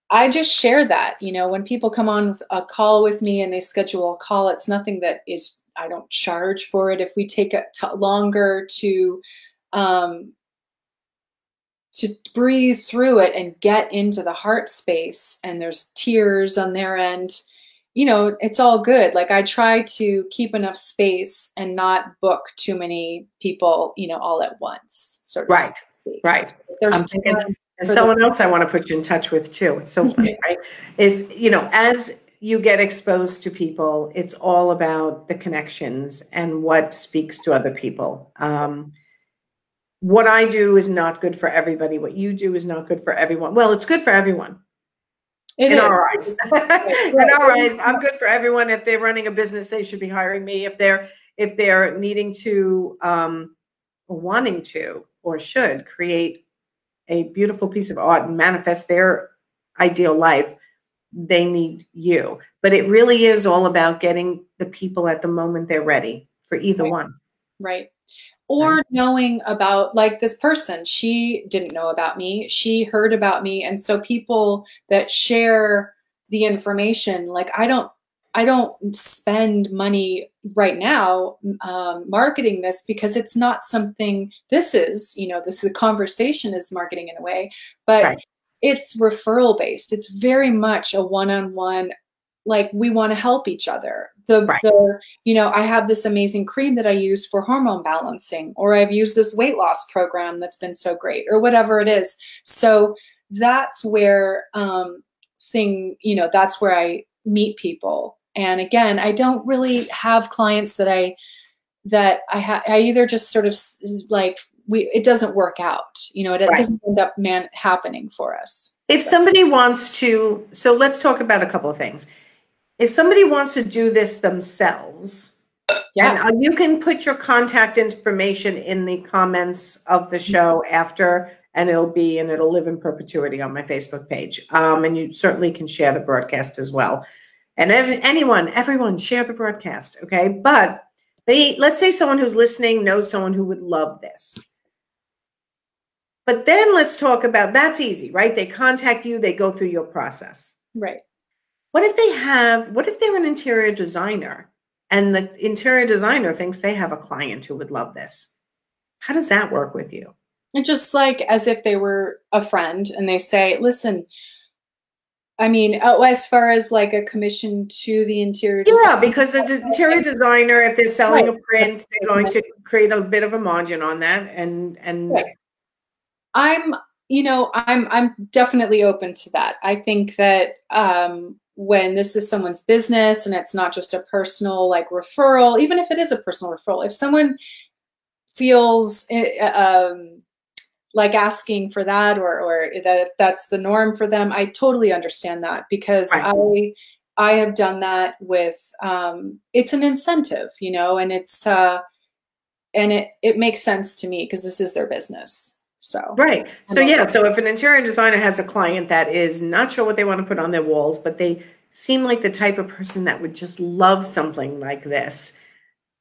I just share that, you know, when people come on with a call with me and they schedule a call, it's nothing that is, I don't charge for it. If we take it longer to breathe through it and get into the heart space, and there's tears on their end, you know, it's all good. Like I try to keep enough space and not book too many people, you know, all at once. Sort of. Right. Right. I'm thinking, and someone else I want to put you in touch with too. It's so funny, right? If, you know, as you get exposed to people, it's all about the connections and what speaks to other people. What I do is not good for everybody. What you do is not good for everyone. Well, it's good for everyone. In our eyes. In our eyes, I'm good for everyone. If they're running a business, they should be hiring me. If they're needing to, or wanting to, or should create a beautiful piece of art and manifest their ideal life, they need you. But it really is all about getting the people at the moment they're ready for either one. Right. Or knowing about, like this person, she didn't know about me, she heard about me. And so people that share the information, like I don't spend money right now marketing this, because it's not something, this is, you know, this is a conversation is marketing in a way, but it's referral based. It's very much a one-on-one, like we want to help each other. You know, I have this amazing cream that I use for hormone balancing, or I've used this weight loss program that's been so great, or whatever it is. So that's where you know, that's where I meet people. And again, I don't really have clients that I either just sort of like, it doesn't work out, you know, it doesn't end up happening for us. If somebody wants to, so let's talk about a couple of things. If somebody wants to do this themselves, and you can put your contact information in the comments of the show after, and it'll live in perpetuity on my Facebook page. And you certainly can share the broadcast as well. And everyone share the broadcast. Okay. But let's say someone who's listening knows someone who would love this. But then let's talk about, that's easy, right? They contact you, they go through your process. Right. What if they're an interior designer and the interior designer thinks they have a client who would love this? How does that work with you? And just like as if they were a friend and they say, listen, I mean, as far as like a commission to the interior designer. Yeah, because the interior designer, if they're selling a print, they're going to create a bit of a margin on that. And right. I'm definitely open to that. I think that when this is someone's business and it's not just a personal like referral, even if it is a personal referral, if someone feels like asking for that or that that's the norm for them, I totally understand that, because right. I have done that with it's an incentive, and it's and it makes sense to me because this is their business. So right. So yeah, so if an interior designer has a client that is not sure what they want to put on their walls, but they seem like the type of person that would just love something like this,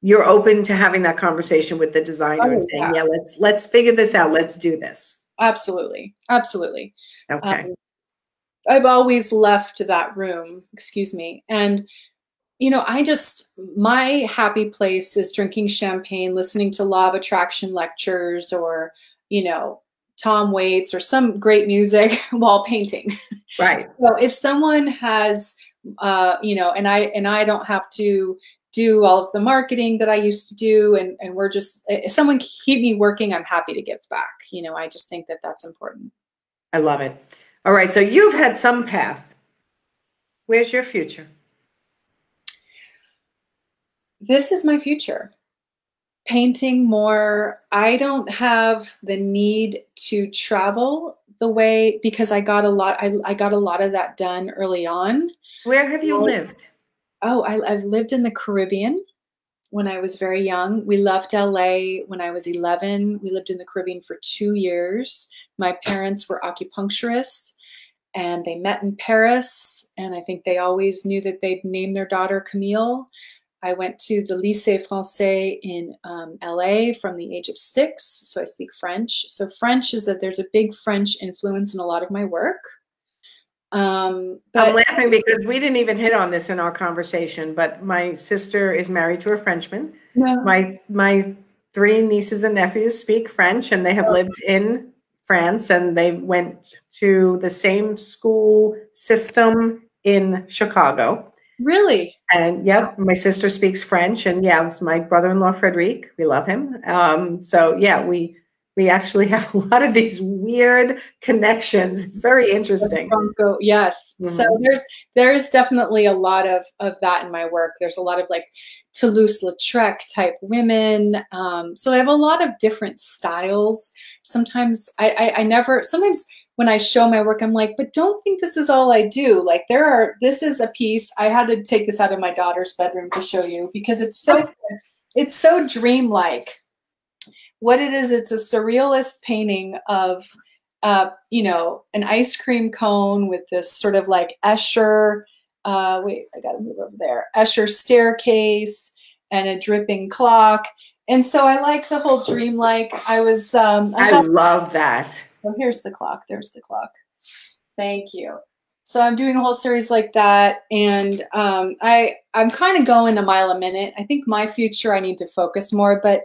you're open to having that conversation with the designer and saying, yeah, let's figure this out. Let's do this. Absolutely. Absolutely. Okay. I've always left that room, excuse me. And, my happy place is drinking champagne, listening to law of attraction lectures or, Tom Waits or some great music while painting. Right. So if someone has, and I don't have to do all of the marketing that I used to do, and we're just, if someone keep me working, I'm happy to give back. I just think that that's important. I love it. All right. So you've had some path. Where's your future? This is my future. Painting more. I don't have the need to travel the way, because I got a lot of that done early on. Where have you lived? Oh, I've lived in the Caribbean when I was very young. We left LA when I was 11. We lived in the Caribbean for 2 years. My parents were acupuncturists and they met in Paris. And I think they always knew that they'd name their daughter Camille. I went to the Lycée Français in LA from the age of 6. So I speak French. So French is that there's a big French influence in a lot of my work. But I'm laughing because we didn't even hit on this in our conversation, but my sister is married to a Frenchman. No. My 3 nieces and nephews speak French, and they have lived in France, and they went to the same school system in Chicago. Really? And yep, my sister speaks French, and yeah, it was my brother-in-law Frederic. We love him. So yeah, we actually have a lot of these weird connections. It's very interesting. Yes. Mm-hmm. So there's definitely a lot of that in my work. There's a lot of like Toulouse-Lautrec type women. So I have a lot of different styles. Sometimes sometimes when I show my work, I'm like, but don't think this is all I do. Like this is a piece. I had to take this out of my daughter's bedroom to show you because it's so dreamlike. What it is, it's a surrealist painting of, an ice cream cone with this sort of like Escher, wait, I got to move over there, Escher staircase and a dripping clock. And so I like the whole dreamlike. I love that. Oh, here's the clock. There's the clock. Thank you. So I'm doing a whole series like that. And I'm kind of going a mile a minute. I think my future, I need to focus more, but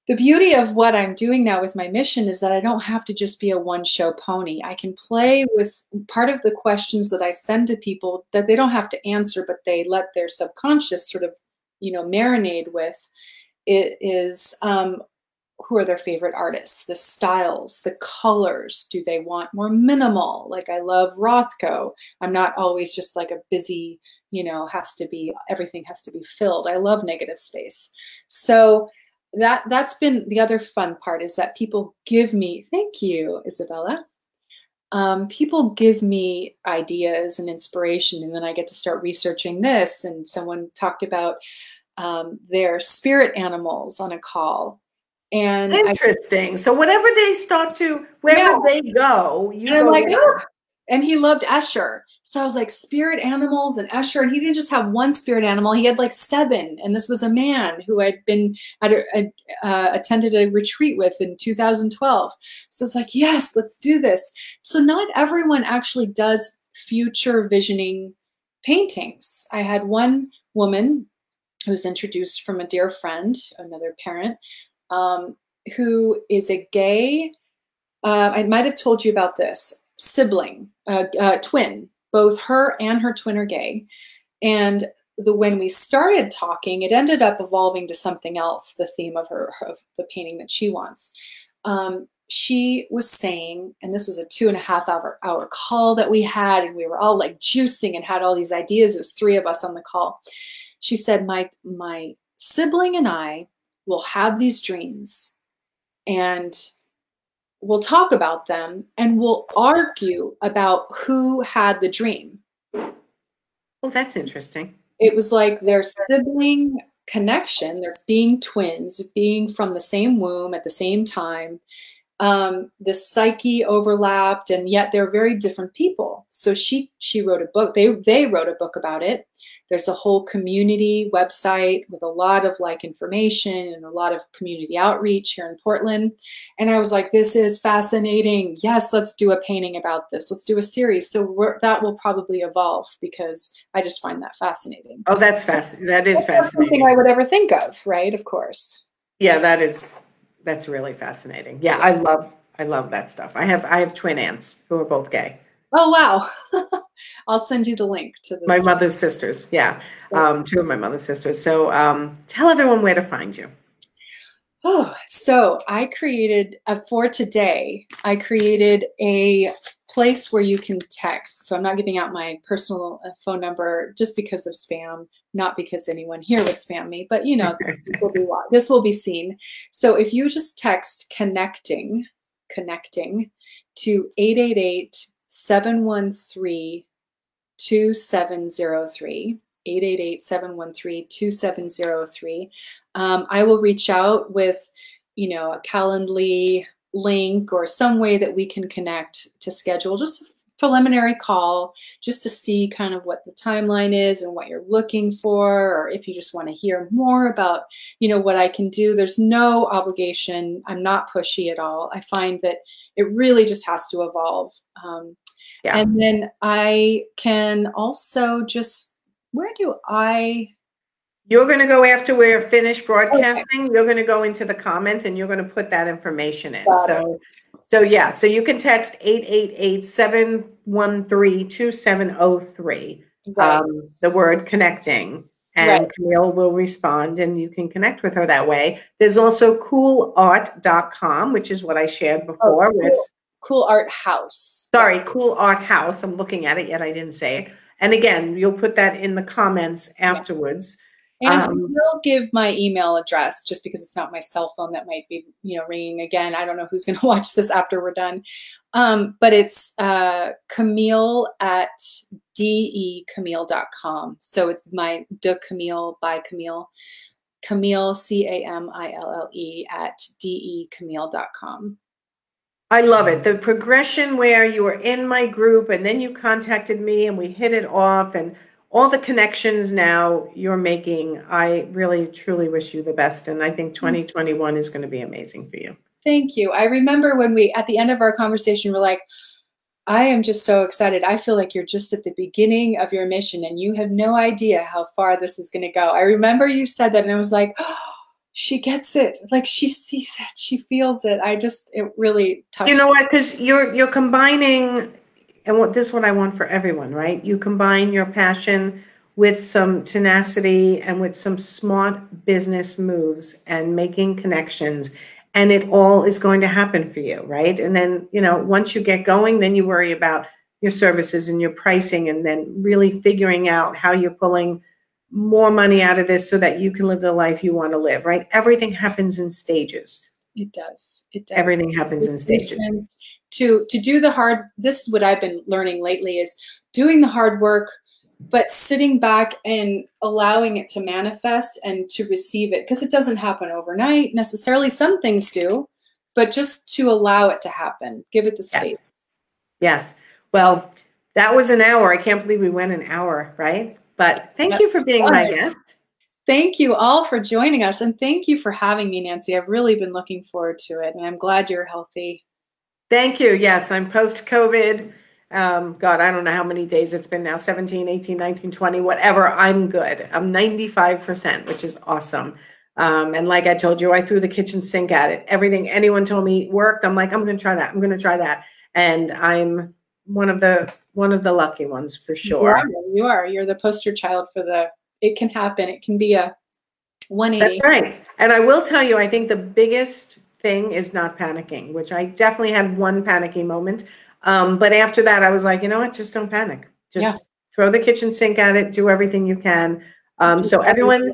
the beauty of what I'm doing now with my mission is that I don't have to just be a one-show pony. I can play with part of the questions that I send to people that they don't have to answer, but they let their subconscious sort of, marinate with. It is who are their favorite artists, the styles, the colors. Do they want more minimal? Like I love Rothko. I'm not always just like a busy, everything has to be filled. I love negative space. So that's been the other fun part, is that people give me, thank you, Isabella. People give me ideas and inspiration, and then I get to start researching this. And someone talked about their spirit animals on a call. And interesting. So whatever they start to, wherever they go, you and I'm go like, with oh. And he loved Escher. So I was like, spirit animals and Escher. And he didn't just have one spirit animal. He had like 7. And this was a man who I'd been attended a retreat with in 2012. So it's like, yes, let's do this. So not everyone actually does future visioning paintings. I had one woman who was introduced from a dear friend, another parent, who is a gay, I might have told you about this, sibling, twin. Both her and her twin are gay. And when we started talking, it ended up evolving to something else, the theme of the painting that she wants. She was saying, and this was a 2.5 hour call that we had, and we were all like juicing and had all these ideas. It was 3 of us on the call. She said, my sibling and I will have these dreams, and we'll talk about them, and we'll argue about who had the dream. Well, that's interesting. It was like their sibling connection, their being twins, being from the same womb at the same time. The psyche overlapped, and yet they're very different people. So she wrote a book. They wrote a book about it. There's a whole community website with a lot of like information and a lot of community outreach here in Portland. And I was like, this is fascinating. Yes, let's do a painting about this. Let's do a series. So that will probably evolve, because I just find that fascinating. Oh, that's fascinating. That is fascinating. Something I would ever think of, right? Of course. Yeah, that's really fascinating. Yeah, I love that stuff. I have twin aunts who are both gay. Oh, wow. I'll send you the link to this. My mother's sisters. Yeah. 2 of my mother's sisters. So tell everyone where to find you. Oh, so I created, for today, I created a place where you can text. So I'm not giving out my personal phone number just because of spam, not because anyone here would spam me, but you know, this will be seen. So if you just text connecting to 888-713-2703, 888-713-2703. I will reach out with, you know, a Calendly link or some way that we can connect to schedule just a preliminary call, just to see kind of what the timeline is and what you're looking for, or if you just want to hear more about, you know, what I can do. There's no obligation. I'm not pushy at all. I find that it really just has to evolve. Yeah. And then I can also just, You're going to go after we're finished broadcasting. Okay. You're going to go into the comments and you're going to put that information in. So yeah, so you can text 888-713-2703, right. The word connecting, and right. Camille will respond and you can connect with her that way. There's also coolart.com, which is what I shared before. Oh, Cool Art House. Sorry, Cool Art House. I'm looking at it, yet I didn't say it. And again, you'll put that in the comments afterwards. And I will give my email address, just because it's not my cell phone that might be, you know, ringing again. I don't know who's going to watch this after we're done. But it's Camille at decamille.com. So it's my de Camille by Camille. Camille, CAMILLE at decamille.com. I love it. The progression where you were in my group and then you contacted me and we hit it off, and all the connections now you're making. I really, truly wish you the best. And I think 2021 is going to be amazing for you. Thank you. I remember when at the end of our conversation, we're like, I am just so excited. I feel like you're just at the beginning of your mission and you have no idea how far this is going to go. I remember you said that and I was like, oh, she gets it. Like she sees it. She feels it. It really touched me. You know what? Because you're combining, and this is what I want for everyone, right? You combine your passion with some tenacity and with some smart business moves and making connections, and it all is going to happen for you, right? And then, you know, once you get going, then you worry about your services and your pricing, and then really figuring out how you're pulling more money out of this so that you can live the life you want to live, right? Everything happens in stages. It does. It does. Everything happens in stages. To do the hard, this is what I've been learning lately, is doing the hard work but sitting back and allowing it to manifest and to receive it, because it doesn't happen overnight necessarily. Some things do, but just to allow it to happen, give it the space. Yes. Well, that was an hour. I can't believe we went an hour, right? But thank you for being my guest. Thank you all for joining us. And thank you for having me, Nancy. I've really been looking forward to it. And I'm glad you're healthy. Thank you. Yes, I'm post-COVID. God, I don't know how many days it's been now, 17, 18, 19, 20, whatever. I'm good. I'm 95%, which is awesome. And like I told you, I threw the kitchen sink at it. Everything anyone told me worked. I'm like, I'm going to try that. I'm going to try that. And I'm one of the lucky ones for sure. You are. You're the poster child for it can happen. It can be a 180. That's right. And I will tell you, I think the biggest thing is not panicking, which I definitely had one panicky moment. But after that, I was like, you know what? Just don't panic. Just throw the kitchen sink at it. Do everything you can. So everyone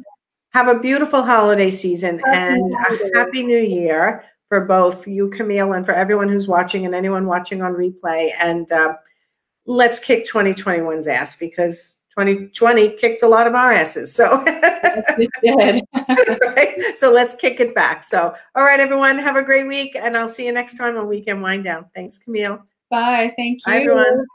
have a beautiful holiday season and a happy new year for both you, Camille, and for everyone who's watching and anyone watching on replay. And let's kick 2021's ass, because 2020 kicked a lot of our asses. So, it did. Right? So let's kick it back. So, all right, everyone, have a great week. And I'll see you next time on Weekend Wind Down. Thanks, Camille. Bye. Thank you. Bye, everyone.